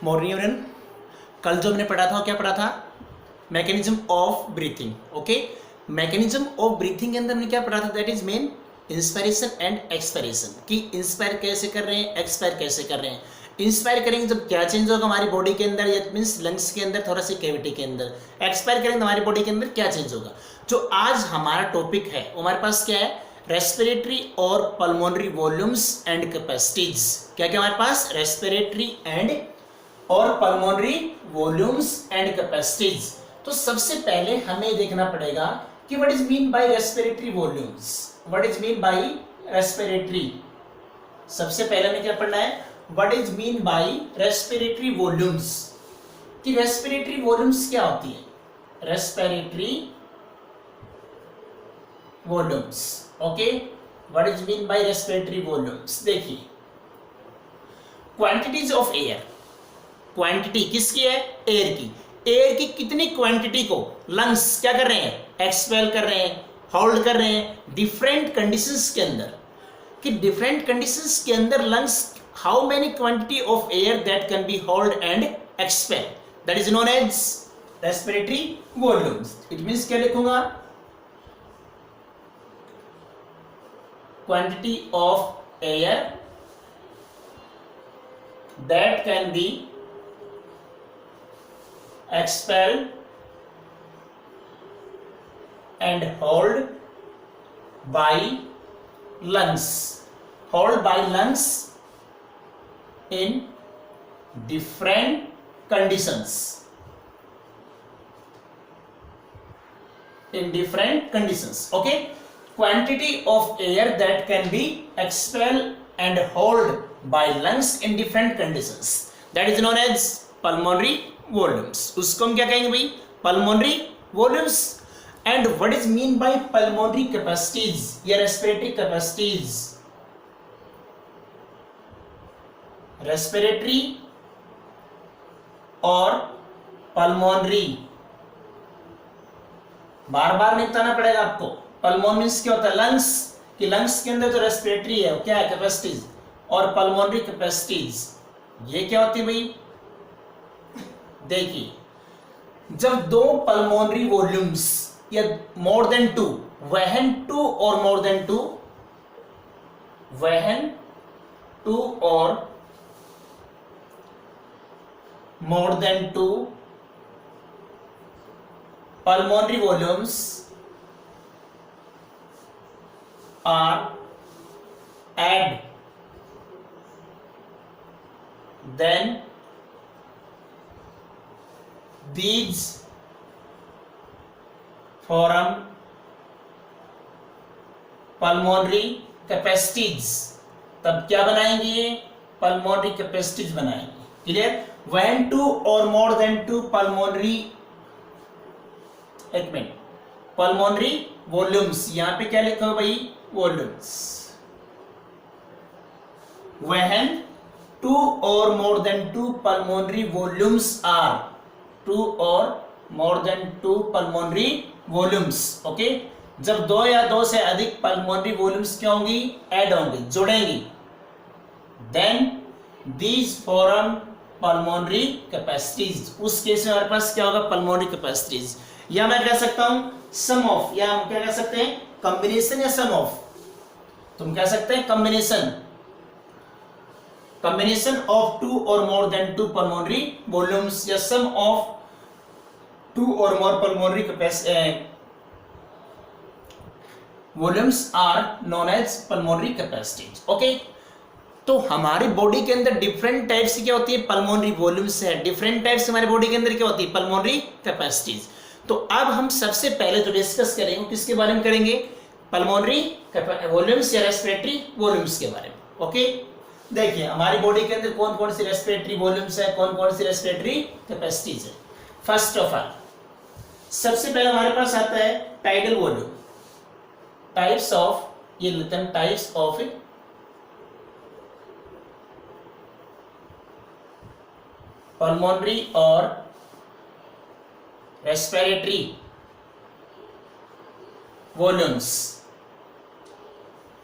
Morning everyone, कल जो हमने पढ़ा था क्या पढ़ा था? Mechanism of breathing. Okay, mechanism of breathing के अंदर हमने क्या पढ़ा था? That is main inspiration and expiration, कि इंस्पायर कैसे कर रहे हैं, एक्सपायर कैसे कर रहे हैं। इंस्पायर करेंगे जब क्या चेंज होगा हमारी बॉडी के अंदर, या मीन्स लंग्स के अंदर, थोड़ा सी कैविटी के अंदर। एक्सपायर करेंगे तो हमारी बॉडी के अंदर क्या चेंज होगा। जो आज हमारा टॉपिक है वो हमारे पास क्या है? रेस्पिरेटरी और पल्मोनरी वॉल्यूम्स एंड कैपेसिटीज। क्या क्या हमारे पास? रेस्पिरेटरी एंड और पल्मोनरी वॉल्यूम्स एंड कैपेसिटीज। तो सबसे पहले हमें देखना पड़ेगा कि what is mean by respiratory volumes, what is mean by respiratory. सबसे पहले हमें क्या पढ़ना है? What is mean by respiratory volumes, कि रेस्पिरेटरी वॉल्यूम्स क्या होती है। Respiratory volumes, okay, what is mean by respiratory volumes. देखिए, क्वांटिटीज ऑफ एयर, क्वांटिटी किसकी है? एयर की। एयर की कितनी क्वांटिटी को लंग्स क्या कर रहे हैं? एक्सपेल कर रहे हैं, होल्ड कर रहे हैं डिफरेंट कंडीशंस के अंदर, कि डिफरेंट कंडीशंस के अंदर lungs how many quantity of air that can be hold and expel, that is known as respiratory volumes. It means क्या लिखूंगा? Quantity of air that can be expelled and held by lungs, in different conditions, okay. Quantity of air that can be expelled and held by lungs in different conditions, that is known as pulmonary volumes. उसको हम क्या कहेंगे भाई? pulmonary volumes. And what is mean by pulmonary capacities या respiratory capacities? respiratory और pulmonary, बार बार नहीं बताना पड़ेगा आपको। पल्मोन मीन्स क्या होता है? लंग्स, कि लंग्स के अंदर जो रेस्पिरेटरी है क्या है? कैपेसिटीज। और पल्मोनरी कैपेसिटीज ये क्या होती है भाई? देखिए, जब दो पल्मोनरी वॉल्यूम्स या more than two, when two or more than two, when two or more than two pulmonary volumes are add, then these form pulmonary capacities। तब क्या बनाएंगे? ये pulmonary capacities बनाएंगे। Clear? when two or more than two pulmonary, एक minute, pulmonary volumes, यहां पे क्या लिखा है भाई? Volumes. When two or more than two pulmonary volumes are, two or more than two pulmonary volumes, okay. जब दो या दो से अधिक पल्मोनरी वॉल्यूम्स क्या होंगी? ऐड होंगी, जुड़ेंगी। Then these form pulmonary capacities. उस केस में हमारे पास क्या होगा? Pulmonary capacities. या मैं कह सकता हूं सम ऑफ, या हम क्या कह सकते हैं? कॉम्बिनेशन या सम ऑफ। तुम कह सकते हैं combination of two or more than two pulmonary volumes, या sum of two or more pulmonary volumes are known as pulmonary capacities, okay. तो हमारी बॉडी के अंदर डिफरेंट टाइप्स की क्या होती है? पल्मोनरी वॉल्यूम्स है। डिफरेंट टाइप्स हमारी बॉडी के अंदर क्या होती है? Pulmonary capacities. तो अब हम सबसे पहले जो डिस्कस करेंगे किसके बारे में करेंगे? पल्मोनरी वॉल्यूम्स या रेस्पिरेटरी वॉल्यूम्स के बारे में, ओके। देखिए, हमारी बॉडी के अंदर कौन कौन सी रेस्पिरेटरी वॉल्यूम्स है, कौन कौन सी रेस्पिरेटरी कैपेसिटीज है। फर्स्ट ऑफ ऑल, सबसे पहले हमारे पास आता है टाइडल वॉल्यूम। टाइप्स ऑफ, ये लेते हैं टाइप्स ऑफ पल्मोनरी और respiratory volumes,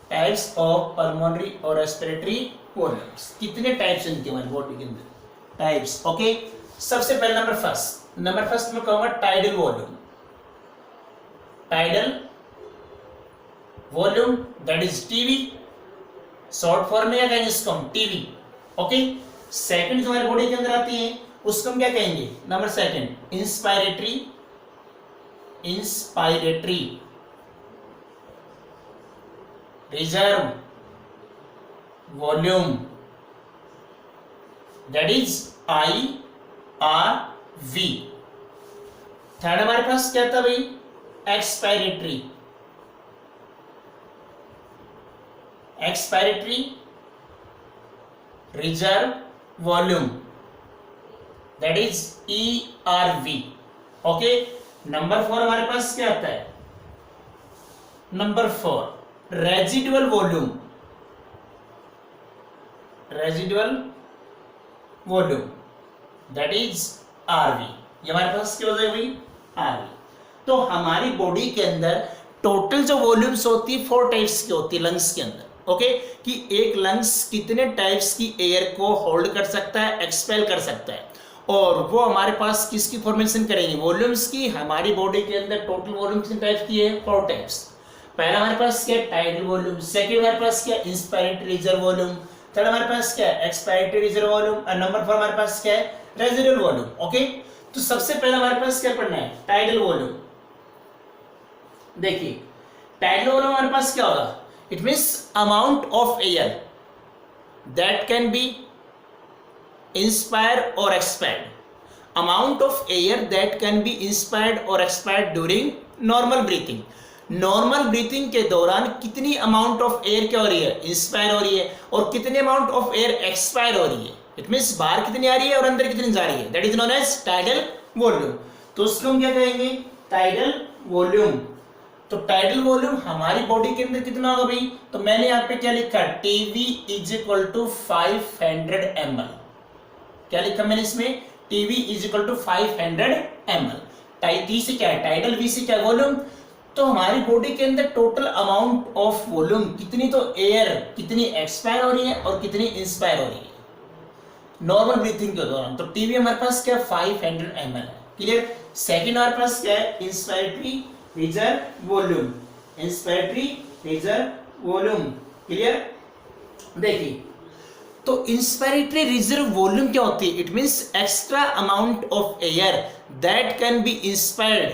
types of pulmonary और रेस्पिरेटरी वॉल्यूम्स। कितने टाइप्स हैं इनके हमारी बॉडी के अंदर? टाइप्स। ओके, सबसे पहले नंबर फर्स्ट में कहूंगा tidal volume. Tidal volume that is TV, short form में क्या कहेंगे इसको हम, टीवी। ओके, सेकंड जो हमारे बॉडी के अंदर आती है उसको हम क्या कहेंगे, number second inspiratory reserve volume that is IRV। Third हमारे पास क्या था भाई, expiratory reserve volume that is ERV। Okay, number 4 हमारे पास क्या आता है, number 4 residual volume that is RV। ये हमारे पास क्या हो जाएगा भाई, RV। तो हमारी बॉडी के अंदर टोटल जो वॉल्यूम्स होती है 4 टाइप्स की होती है लंग्स के अंदर। ओके, कि एक लंग्स कितने टाइप्स की एयर को होल्ड कर सकता है, एक्सपेल कर सकता है, और वो हमारे पास किसकी फॉर्मेशन करेंगे, वॉल्यूम्स की। हमारी बॉडी के अंदर टोटल वॉल्यूम कितने टाइप्स की है, 4 टाइप्स। पहला हमारे पास क्या, टाइडल वॉल्यूम। सेकंड हमारे पास क्या, इंस्पायरेटरी रिजर्व वॉल्यूम। थर्ड हमारे पास क्या है, एक्सपायरेटरी रिजर्व वॉल्यूम। और नंबर 4 हमारे पास क्या है, रेजिडुअल वॉल्यूम। ओके, तो सबसे पहले हमारे पास क्या पढ़ना है, टाइडल वॉल्यूम। देखिए टाइडल वॉल्यूम हमारे पास क्या होगा, it means amount of air that can be inspire or expired. Amount of air that can be inspired or expired during normal breathing. Normal breathing के दौरान कितनी अमाउंट ऑफ एयर क्या हो रही है, इंस्पायर हो रही है, और कितनी अमाउंट ऑफ एयर एक्सपायर हो रही है। इट मींस बाहर कितनी आ रही है और अंदर कितनी जा रही है, that is known as tidal volume. तो उसको हम क्या कहेंगे, टाइडल वॉल्यूम। तो टाइडल वॉल्यूम हमारी बॉडी के अंदर कितना होगा भाई, तो मैंने यहाँ पे क्या लिखा, TV is equal to 500 ml। क्या लिखा मैंने इसमें, TV is equal to 500 ml। T से क्या है टाइडल, वी से क्या है वॉल्यूम। तो हमारी बॉडी के अंदर टोटल अमाउंट ऑफ वॉल्यूम कितनी, तो एयर कितनी एक्सपायर हो रही है और कितनी इंस्पायर हो रही है नॉर्मल ब्रीथिंग के दौरान। तो टीवी हमारे पास क्या 500 ml है, क्लियर। सेकंड हमारे पास क्या है, इंस्पायरेटरी रिजर्व वॉल्यूम, क्लियर। देखिए तो इंस्पायरेटरी रिजर्व वॉल्यूम क्या होती है, it means extra amount of air that can be inspired,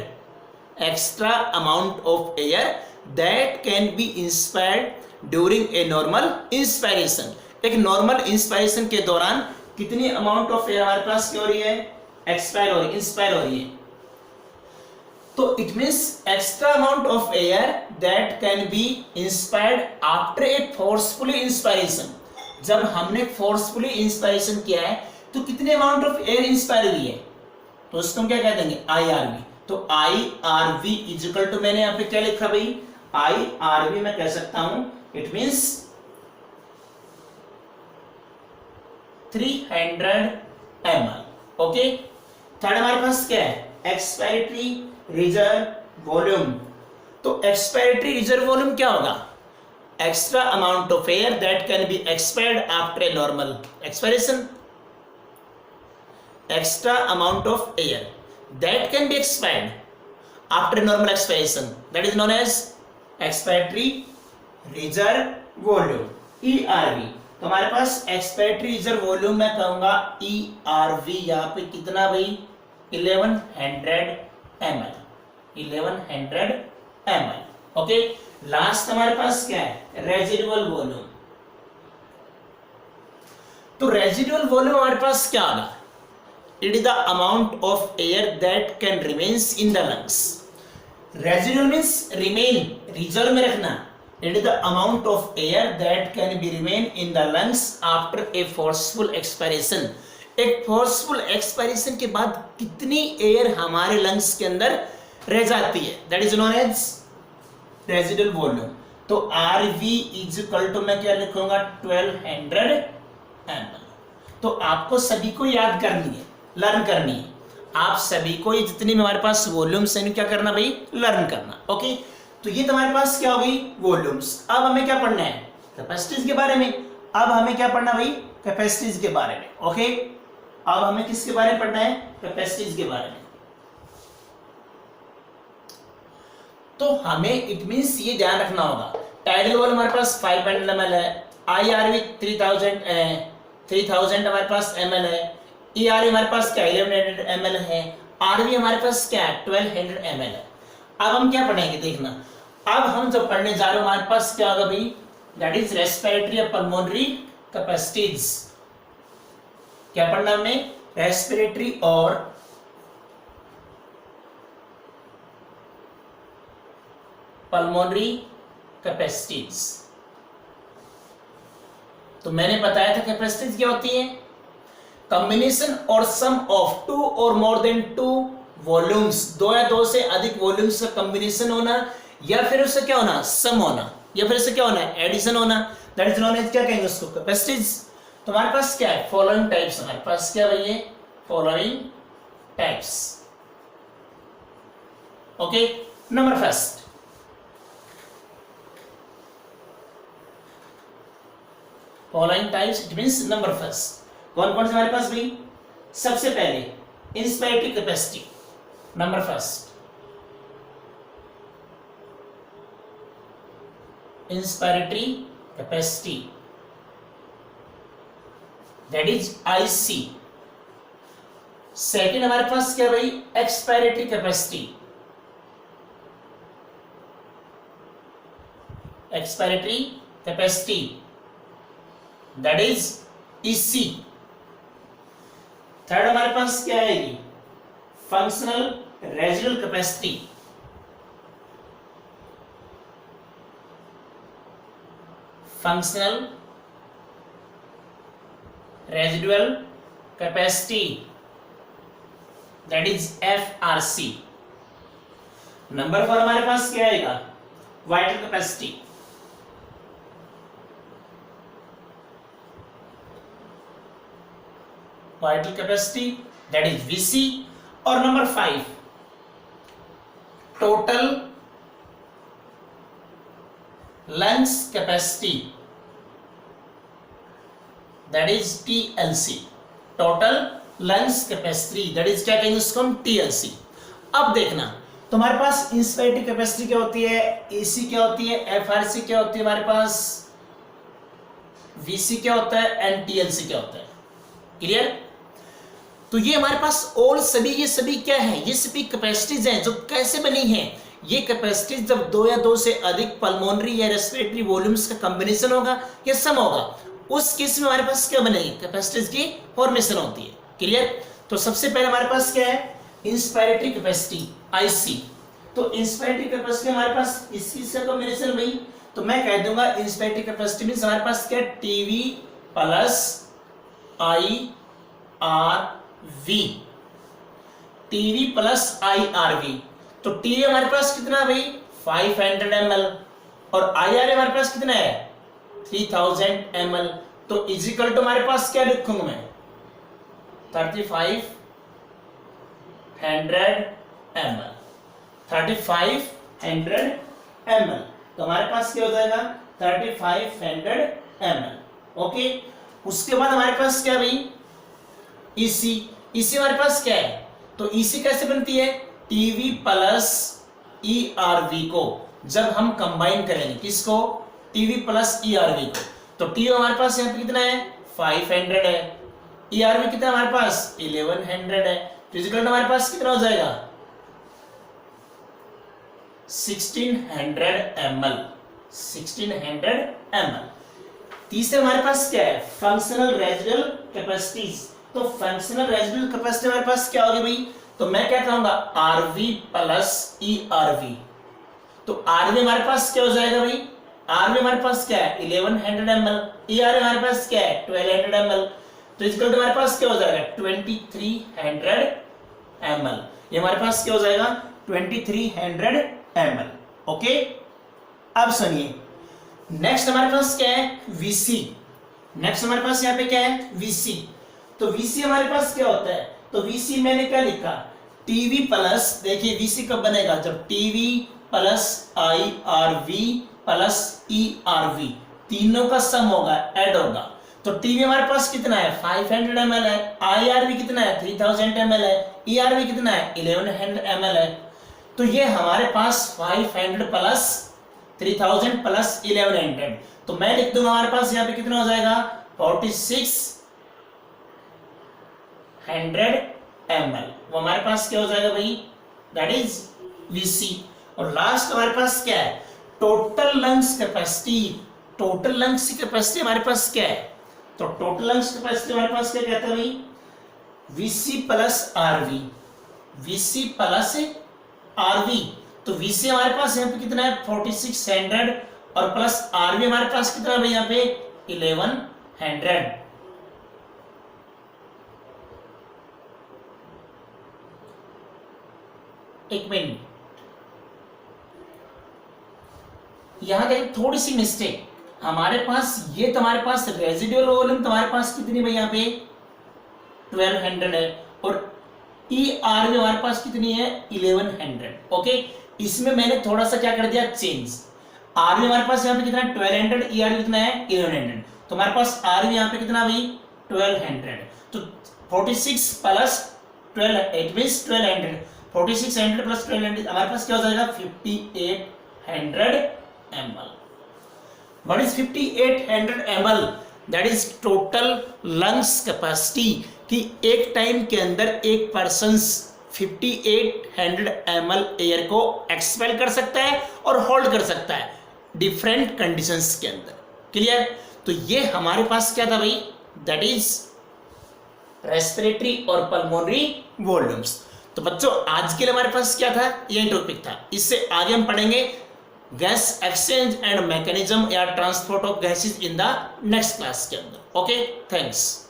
extra amount of air that can be inspired during a normal inspiration. एक नॉर्मल इंस्पायरेशन के दौरान कितनी amount of air हमारे पास क्या हो रही है, एक्सपायर हो रही है, इंस्पायर हो रही है। तो it means extra amount of air that can be inspired after a forcefully inspiration. जब हमने फोर्सफुली इंस्पायरेशन किया है तो कितने अमाउंट ऑफ एयर इंस्पायर हुई है, तो उसको हम क्या कह देंगे, IRV। तो IRV इज इक्वल टू, मैंने यहां पे क्या लिखा भाई, IRV मैं कह सकता हूं it means 300 ml। Okay, third हमारे पास क्या है, एक्सपायरेटरी रिजर्व वॉल्यूम। तो एक्सपायरेटरी रिजर्व वॉल्यूम क्या होगा, extra amount of air that can B expired after a normal expiration. Extra amount of air that can be expired after normal expiration, that is known as expiratory reserve volume, ERV। तो हमारे पास expiratory reserve volume मैं कहूंगा ERV। यहाँ पे कितना भाई, 1100 ml, 1100 ml। Okay, last हमारे पास क्या है, रेजिडुअल वॉल्यूम। तो रेजिडुअल वॉल्यूम हमारे पास क्या होगा, it is the amount of air that can remains in the lungs। residual means remain, reserve में रखना। it is the amount of air that can be remain in the lungs after a forceful expiration। एक forceful expiration के बाद कितनी air हमारे lungs के अंदर रह जाती है, that is known as residual volume। तो RV is equal to मैं क्या लिखूंगा, 1200 ml। तो आपको सभी को याद करनी है, लर्न करनी है। आप सभी को ये जितनी भी हमारे पास वॉल्यूम्स हैं क्या करना भाई, लर्न करना। ओके, तो ये तुम्हारे पास क्या हो गई, वॉल्यूम्स। अब हमें क्या पढ़ना है, कैपेसिटीज के बारे में। अब हमें क्या पढ़ना भाई, कैपेसिटीज के बारे में। ओके, अब हमें किसके बारे में पढ़ना है? कैपेसिटीज के बारे में। तो हमें इट मींस ये ध्यान रखना होगा, टाइडल वॉल हमारे पास 500 ml है, IRV 3000 हमारे पास ml है, ERV हमारे पास क्या 1100 ml है, RV हमारे पास क्या 1200 ml है। अब हम क्या पढ़ेंगे देखना, अब हम जब पढ़ने जा रहे हो हमारे पास क्या होगा भाई, दैट इज रेस्पिरेटरी और पल्मोनरी कैपेसिटीज। क्या पढ़ना हमने? रेस्पिरेटरी और पल्मोनरी कैपेसिटीज। तो मैंने बताया था कैपेसिटीज क्या होती है, कॉम्बिनेशन और सम of two or more than to volumes, दो या दो से अधिक वॉल्यूम्स का कॉम्बिनेशन होना, या फिर उससे क्या होना, सम होना, या फिर उससे क्या होना, एडिशन होना, दैट इज नोन एज क्या कहेंगे उसको, कैपेसिटीज। तो हमारे पास क्या है, फॉलोइंग टाइप्स, हमारे पास क्या भाई है, following types. Okay, number first, following types it means number first. कौन कौन से हमारे पास भाई? सबसे पहले inspiratory capacity, number first inspiratory capacity, that is IC। Second हमारे पास क्या भाई, expiratory capacity, expiratory capacity that is EC। Third हमारे पास क्या आएगी, functional residual capacity, functional residual capacity that is FRC। Number 4 हमारे पास क्या आएगा, vital capacity, vital capacity that is VC। और number 5 total lungs capacity that is TLC, total lungs capacity that is क्या कहेंगे उसको हम, TLC। अब देखना, तो हमारे पास इंस्पिरेटरी कैपेसिटी क्या होती है, AC क्या होती है, FRC क्या होती है, हमारे पास VC क्या होता है, एंड TLC क्या होता है। क्लियर? तो ये हमारे पास और सभी, ये सभी क्या है, ये सभी कैपेसिटीज हैं जो कैसे बनी हैं, ये कैपेसिटीज जब दो या दो से अधिक पल्मोनरी या रेस्पिरेटरी वॉल्यूम्स का कॉम्बिनेशन होगा या सम होगा, उस केस में हमारे पास क्या बनेगी, कैपेसिटीज की फॉर्मेशन होती है। क्लियर? तो सबसे पहले हमारे पास क्या है, इंस्पिरेटरी कैपेसिटी IC। तो इंस्पिरेटरी कैपेसिटी हमारे पास इसका कॉम्बिनेशन भाई, तो मैं कह दूंगा इंस्पिरेटरी कैपेसिटी मींस हमारे पास क्या, TV plus IRV, TV plus IRV। तो TV हमारे पास कितना है भाई, 500 ml, और IRV हमारे पास कितना है, 3000 ml। तो इजिकल टू हमारे पास क्या लिखूंगा मैं, 3500 ml, 3500 ml। तो हमारे पास क्या हो जाएगा, 3500 ml। ओके, उसके बाद हमारे पास क्या भाई, EC हमारे पास क्या है, तो EC कैसे बनती है, TV प्लस ERV को जब हम कंबाइन करेंगे, किसको, TV प्लस ERV को। तो TV हमारे पास यहाँ पे कितना है, 500 है, ERV कितना हमारे पास 1100 है, फिजिकल हमारे पास कितना हो जाएगा 1600 ml, 1600 ml। तीसरे हमारे पास क्या है, फंक्शनल रेजिडुअल कैपेसिटीज। तो फंक्शनल रेजिडुअल कैपेसिटी हमारे पास क्या होगी भाई, तो मैं क्या कहूंगा RV प्लस ERV। तो RV हमारे पास क्या हो जाएगा भाई, RV हमारे पास क्या है 1100 ml, ERV हमारे पास क्या है 1200 ml। तो इसका हमारे पास क्या हो जाएगा 2300 ml। ये हमारे पास क्या हो जाएगा 2300 ml। ओके, अब सुनिए नेक्स्ट हमारे पास क्या है VC। नेक्स्ट हमारे पास यहाँ पे क्या है VC। तो VC हमारे पास क्या होता है, तो VC मैंने क्या लिखा, TV प्लस, देखिए VC कब बनेगा, जब TV plus IRV plus ERV तीनों का सम होगा, ऐड होगा। तो टी हमारे पास कितना है 500 ml है, आई भी कितना है 3000 ml है, ई भी कितना है 1100 ml है। तो ये हमारे पास 500 प्लस 3000 प्लस 1100, तो मैं लिख दूंगा हमारे पास यहाँ पे कितना हो जाएगा 4600 ml। वो हमारे पास क्या हो जाएगा भाई, दैट इज Vc। और लास्ट हमारे पास क्या है, total lungs capacity. Total lungs की कैपेसिटी हमारे पास क्या है, तो टोटल लंग्स कैपेसिटी हमारे पास क्या कहता है भाई, Vc plus RV, Vc plus RV. तो Vc हमारे पास यहाँ पे कितना है 4600 और प्लस आरवी हमारे पास कितना है भाई यहाँ पे 1100। एक मिनट, यहां देखिए थोड़ी सी मिस्टेक, हमारे पास ये तुम्हारे पास रेजिडुअल वॉल्यूम तुम्हारे पास कितनी भाई यहाँ पे 1200 है, और ई आर भी हमारे पास कितनी है 1100। ओके, इसमें मैंने थोड़ा सा क्या कर दिया चेंज, आर भी हमारे पास यहाँ पे कितना है 1200, ई आर कितना है 1100, तो हमारे पास आर भी यहाँ पे कितना भाई 1200। तो 46 प्लस 12 इट मींस 1200, 4600 प्लस 1200 हमारे पास क्या हो जाएगा 5800 ml। What is 5800 ml? That is total lungs capacity, कि एक टाइम के अंदर एक पर्सन 5800 ml एयर को एक्सपेल कर सकता है और होल्ड कर सकता है डिफरेंट कंडीशंस के अंदर। क्लियर? तो ये हमारे पास क्या था भाई, दैट इज रेस्पिरेटरी और पल्मोनरी वॉल्यूम्स। तो बच्चों आज के लिए हमारे पास क्या था, ये टॉपिक था। इससे आगे हम पढ़ेंगे गैस एक्सचेंज एंड मैकेनिज्म या transport of gases in the next class के अंदर। Okay, thanks.